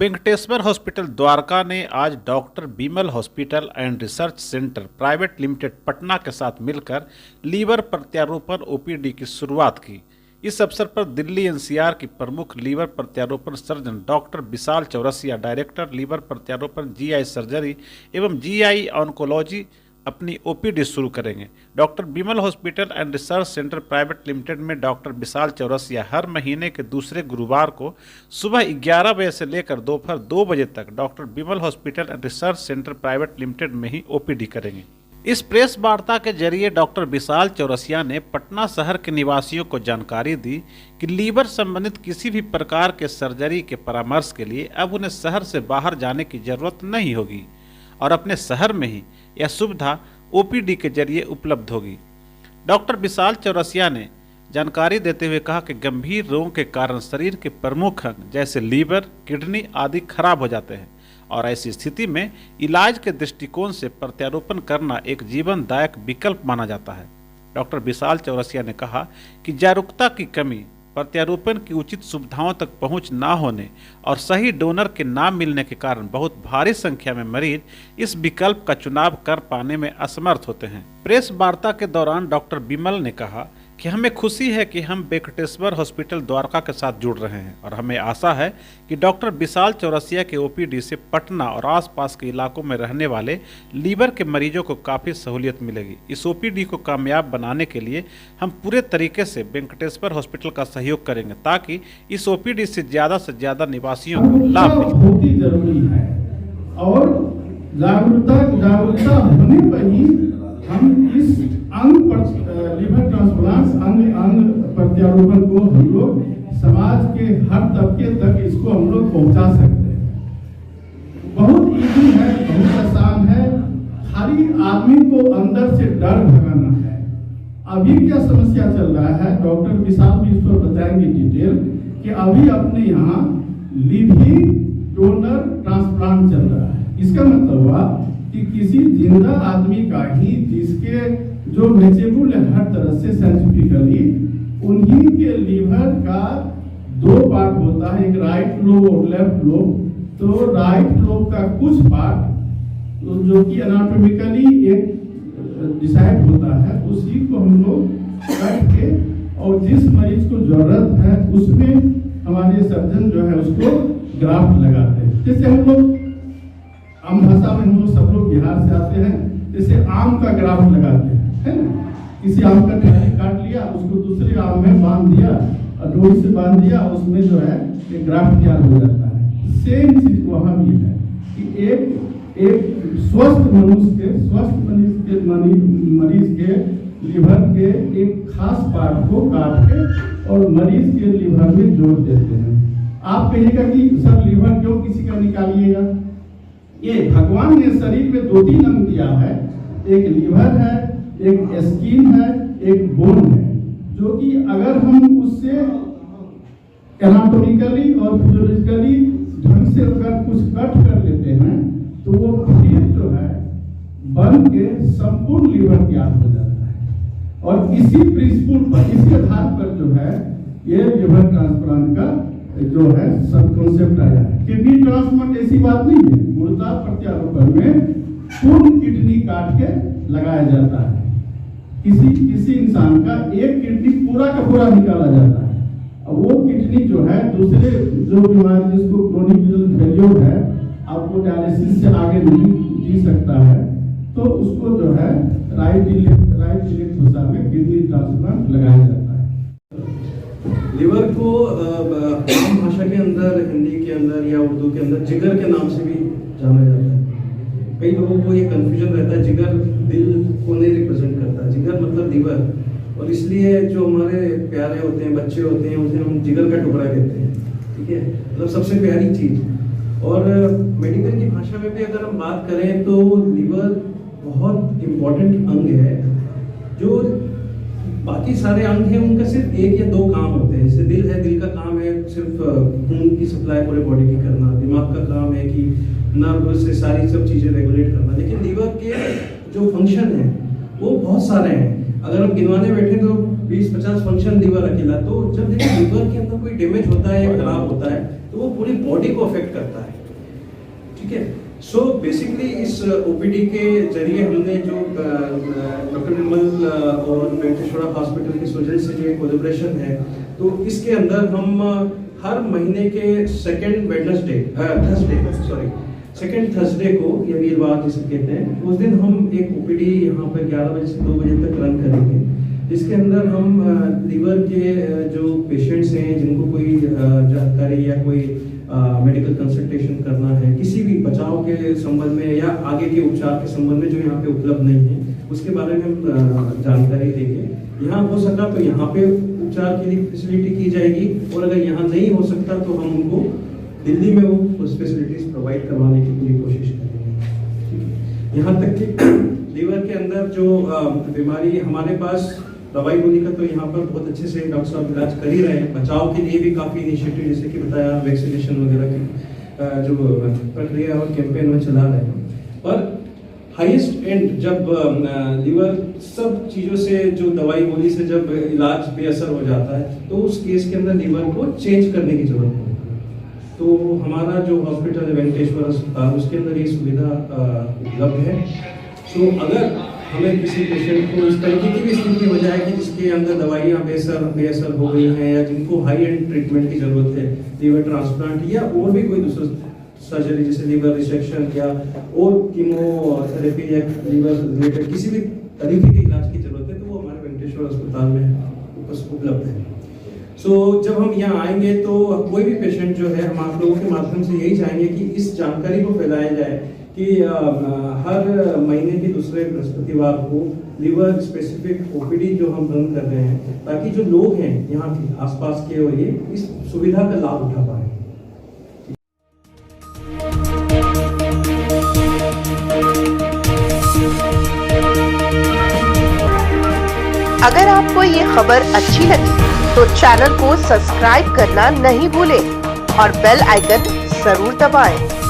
Venkateshwara hospital Dwarka ने आज doctor Bimal hospital and research centre private limited Patna के साथ मिलकर लीवर प्रत्यारोपण ओपीडी की शुरुआत की। इस अवसर पर दिल्ली एनसीआर की प्रमुख लीवर प्रत्यारोपण सर्जन डॉक्टर विशाल चौरसिया, डायरेक्टर लीवर प्रत्यारोपण जीआई सर्जरी एवं जीआई ऑन्कोलॉजी अपनी ओपीडी शुरू करेंगे। Doctor Bimal hospital and research centre private limited में डॉक्टर विशाल चौरसिया हर महीने के दूसरे गुरुवार को सुबह 11 बजे से लेकर दोपहर 2 बजे तक doctor Bimal hospital and research centre private limited में ही ओपीडी करेंगे। इस प्रेस वार्ता के जरिए डॉक्टर विशाल चौरसिया ने पटना शहर के निवासियों को जानकारी दी कि लीवर संबंधित किसी भी प्रकार के सर्जरी के परामर्श के लिए अब उन्हें शहर से बाहर जाने की जरूरत नहीं होगी और अपने शहर में ही यह सुविधा ओपीडी के जरिए उपलब्ध होगी। डॉक्टर विशाल चौरसिया ने जानकारी देते हुए कहा कि गंभीर रोगों के कारण शरीर के प्रमुख अंग जैसे लीवर, किडनी आदि खराब हो जाते हैं और ऐसी स्थिति में इलाज के दृष्टिकोण से प्रत्यारोपण करना एक जीवनदायक विकल्प माना जाता है। डॉक्टर विशाल चौरसिया ने कहा कि जागरूकता की कमी, प्रत्यारोपण की उचित सुविधाओं तक पहुंच न होने और सही डोनर के ना मिलने के कारण बहुत भारी संख्या में मरीज इस विकल्प का चुनाव कर पाने में असमर्थ होते हैं। प्रेस वार्ता के दौरान डॉक्टर बिमल ने कहा कि हमें खुशी है कि हम वेंकटेश्वर हॉस्पिटल द्वारका के साथ जुड़ रहे हैं और हमें आशा है कि डॉक्टर विशाल चौरसिया के ओपीडी से पटना और आसपास के इलाकों में रहने वाले लीवर के मरीजों को काफ़ी सहूलियत मिलेगी। इस ओपीडी को कामयाब बनाने के लिए हम पूरे तरीके से वेंकटेश्वर हॉस्पिटल का सहयोग करेंगे ताकि इस ओपीडी से ज़्यादा निवासियों को लाभ मिले। बहुत ही जरूरी है और जागरूकता होने पर ही हम इस लीवर ट्रांसप्लांट अंग प्रत्यारोपण को हम लोग समाज के हर तबके तक इसको हम लोग पहुंचा सकते हैं। बहुत इजी है, बहुत आसान है, खाली आदमी को अंदर से डर भगाना है। अभी क्या समस्या चल रहा है, डॉक्टर विशाल भी इसको बताएंगे डिटेल कि अभी अपने यहाँ लिविंग डोनर ट्रांसप्लांट चल रहा है। इसका मतलब हुआ कि किसी जिंदा आदमी का ही जिसके जो मैचेबल है हर तरह से साइंटिफिकली, उन्हीं के लीवर का 2 पार्ट होता है, एक राइट लोब और लेफ्ट लोब। तो राइट लोब का कुछ पार्ट जो कि एनाटॉमिकली एक डिसाइड होता है, उसी को हम लोग काट के और जिस मरीज को जरूरत है उसमें हमारे सर्जन जो है उसको ग्राफ्ट लगाते हैं। जैसे हम लोग आम भाषा में हम लोग सब लोग बिहार से आते हैं, जैसे आम का ग्राफ्ट लगाते हैं, है ना। किसी आम का टहनी काट लिया, उसको दूसरे आम में बांध दिया और डोरी से बांध दिया, उसमें जो है एक ग्राफ्ट तैयार हो जाता है। सेम चीज वहाँ भी है कि एक स्वस्थ मरीज के लीवर के एक खास पार्ट को काट के और मरीज के लीवर में जोड़ देते हैं। आप कहिएगा कि सर लीवर क्यों किसी का निकालिएगा? ये भगवान ने शरीर में 2-3 अंग दिया है, एक लीवर है, एक स्किन है, एक बोन है, जो कि अगर हम उससे एनाटॉमिकली और फिजियोलॉजिकली ढंग से अगर कुछ कट कर लेते हैं तो वो फिर जो है बन के संपूर्ण लीवर तैयार हो जाता है। और इसी प्रिंसिपल पर, इसी आधार पर जो है ये लीवर ट्रांसप्लांट का जो है सब कॉन्सेप्ट आया है। किडनी ट्रांसप्लांट ऐसी बात नहीं है, मुर्दा प्रत्यारोपण में पूर्ण किडनी काट के लगाया जाता है। किसी इंसान का एक किडनी पूरा का पूरा निकाला जाता है। अब वो किडनी जो है दूसरे जो बीमारी जिसको क्रोनिक रीनल फेल्योर है, आपको डायलिसिस से आगे नहीं जी सकता है, तो उसको जो है राइट इलेक्ट दिशा में किडनी ट्रांसप्लांट लगाया जाता है। लिवर को आम भाषा के अंदर, हिंदी के अंदर या उर्दू के अंदर जिगर के नाम से भी जाना जाता है। कई लोगों को ये कंफ्यूजन रहता है, जिगर दिल को नहीं रिप्रेजेंट करता, जिगर मतलब लीवर, और इसलिए जो हमारे प्यारे होते हैं, बच्चे होते हैं, उसे हम जिगर का टुकड़ा कहते हैं। ठीक है, मतलब सबसे प्यारी चीज़। और मेडिकल की भाषा में भी अगर हम बात करें तो लीवर बहुत इम्पोर्टेंट अंग है। जो बाकी सारे अंग हैं उनका सिर्फ 1 या 2 काम होते हैं। जैसे दिल है, दिल का काम है सिर्फ खून की सप्लाई पूरे बॉडी की करना, दिमाग का काम है कि नर्व से सारी सब चीज़ें रेगुलेट करना। लेकिन लीवर के जो फंक्शन है वो बहुत सारे हैं। अगर हम गिनवाने बैठे तो 20-50 फंक्शन लीवर अकेला। तो जब देखिए लीवर के अंदर कोई डैमेज होता है या खराब होता है तो वो पूरी बॉडी को अफेक्ट करता है, ठीक है। सो बेसिकली इस ओपीडी के जरिए हमने जो डॉक्टर निर्मल और वेंकटेश्वरा हॉस्पिटल के सर्जन से जो कोलैबोरेशन है, तो इसके अंदर हम हर महीने के सेकेंड थर्सडे को, या वीरवार जिसे कहते हैं, उस दिन हम एक ओपीडी यहाँ पर 11 बजे से 2 बजे तक रन करेंगे, जिसके अंदर हम लीवर के जो पेशेंट्स हैं जिनको कोई जानकारी या कोई मेडिकल कंसल्टेशन करना है, किसी भी बचाव के संबंध में या आगे के उपचार के संबंध में जो यहाँ पे उपलब्ध नहीं है, उसके बारे में हम जानकारी देंगे। यहाँ हो सका तो यहाँ पे उपचार के लिए फैसिलिटी की जाएगी, और अगर यहाँ नहीं हो सकता तो हम उनको दिल्ली में वो फैसिलिटीज प्रोवाइड करवाने की पूरी कोशिश करेंगे। यहाँ तक कि लीवर के अंदर जो बीमारी, हमारे पास दवाई गोली का तो यहाँ पर बहुत अच्छे से डॉक्टर साहब इलाज कर ही रहे हैं। बचाव के लिए भी काफ़ी इनिशिएटिव, जैसे कि बताया, वैक्सीनेशन वगैरह की जो प्रक्रिया और कैंपेन में चला रहे हैं। पर हाईएस्ट एंड जब लीवर सब चीज़ों से, जो दवाई गोली से जब इलाज बेअसर हो जाता है, तो उस केस के अंदर लीवर को चेंज करने की जरूरत है। तो हमारा जो हॉस्पिटल है वेंकटेश्वर अस्पताल, उसके अंदर ये सुविधा उपलब्ध है। तो अगर हमें किसी पेशेंट को इस तरीके की भी स्थिति हो जाए कि जिसके अंदर दवाइयाँ बेअसर हो गई हैं, या जिनको हाई एंड ट्रीटमेंट की जरूरत है, लीवर ट्रांसप्लांट या और भी कोई दूसरा सर्जरी जैसे लीवर रिसेक्शन या और कीमोथेरेपी या लीवर रिलेटेड किसी भी तरीके के इलाज की जरूरत है, तो वो हमारे वेंकटेश्वर अस्पताल में उपलब्ध है। सो जब हम यहाँ आएंगे तो कोई भी पेशेंट जो है, हम आप लोगों के माध्यम से यही चाहेंगे कि इस जानकारी को फैलाया जाए कि हर महीने के दूसरे बृहस्पतिवार को लीवर स्पेसिफिक ओपीडी जो हम रन कर रहे हैं, ताकि जो लोग हैं यहाँ के आसपास के, और ये इस सुविधा का लाभ उठा पाए। अगर आपको ये खबर अच्छी लगी तो चैनल को सब्सक्राइब करना नहीं भूलें और बेल आइकन जरूर दबाएं।